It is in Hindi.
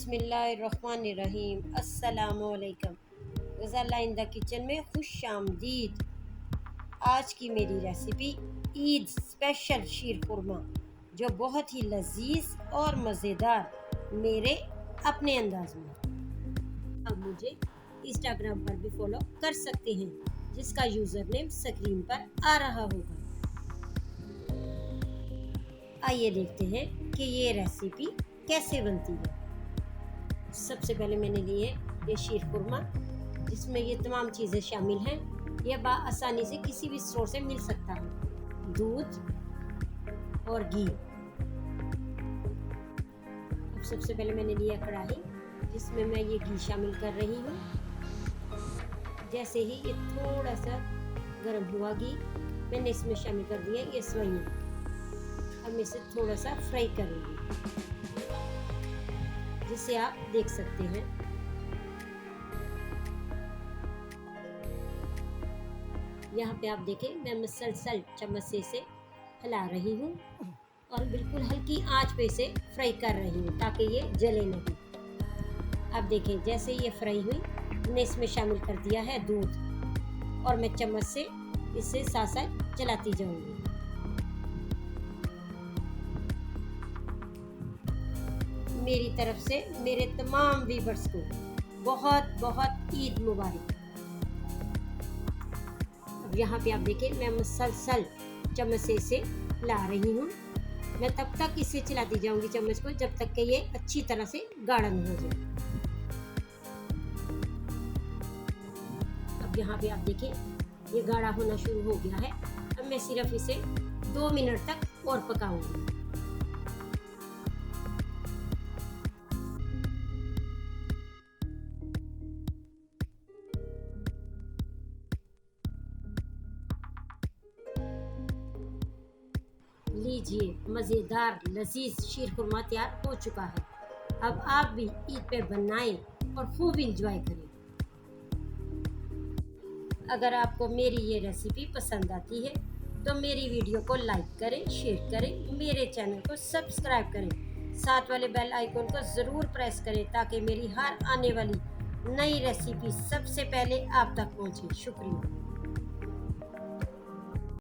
बिस्मिल्लाहिर्रहमानिर्रहीम। अस्सलामुअलैकुम। गज़ाला इन द किचन में खुश आमदीद। आज की मेरी रेसिपी ईद स्पेशल शीर खुरमा, जो बहुत ही लजीज और मज़ेदार मेरे अपने अंदाज में। अब मुझे इंस्टाग्राम पर भी फॉलो कर सकते हैं, जिसका यूज़र नेम स्क्रीन पर आ रहा होगा। आइए देखते हैं कि ये रेसिपी कैसे बनती है। सबसे पहले मैंने लिए ये शीर खुरमा, जिसमें ये तमाम चीज़ें शामिल हैं। यह आसानी से किसी भी स्टोर से मिल सकता है। दूध और घी। अब सबसे पहले मैंने लिया कढ़ाई, जिसमें मैं ये घी शामिल कर रही हूँ। जैसे ही ये थोड़ा सा गर्म हुआ घी, मैंने इसमें शामिल कर दिया ये सेवइयाँ। अब मैं इसे थोड़ा सा फ्राई करूँगी, जिसे आप देख सकते हैं। यहाँ पे आप देखें, मैं मुसलसल चम्मच से इसे हिला रही हूँ और बिल्कुल हल्की आंच पे इसे फ्राई कर रही हूँ, ताकि ये जले नहीं। अब देखें, जैसे ये फ्राई हुई, मैंने इसमें शामिल कर दिया है दूध और मैं चम्मच से इसे साथ साथ चलाती जाऊँगी। मेरी तरफ से मेरे तमाम व्यूअर्स को बहुत बहुत ईद मुबारक। अब यहाँ पे आप देखें, मैं मुसलसल चम्मच से इसे हिला रही हूँ। मैं तब तक इसे चलाती जाऊंगी चम्मच को, जब तक कि ये अच्छी तरह से गाढ़ा नहीं हो जाए। अब यहाँ पे आप देखें, ये गाढ़ा होना शुरू हो गया है। अब मैं सिर्फ इसे 2 मिनट तक और पकाऊंगी। लीजिए, मज़ेदार लजीज शीर खुरमा तैयार हो चुका है। अब आप भी ईद पे बनाएं और खूब इंजॉय करें। अगर आपको मेरी ये रेसिपी पसंद आती है तो मेरी वीडियो को लाइक करें, शेयर करें, मेरे चैनल को सब्सक्राइब करें, साथ वाले बेल आइकन को ज़रूर प्रेस करें, ताकि मेरी हर आने वाली नई रेसिपी सबसे पहले आप तक पहुंचे। शुक्रिया।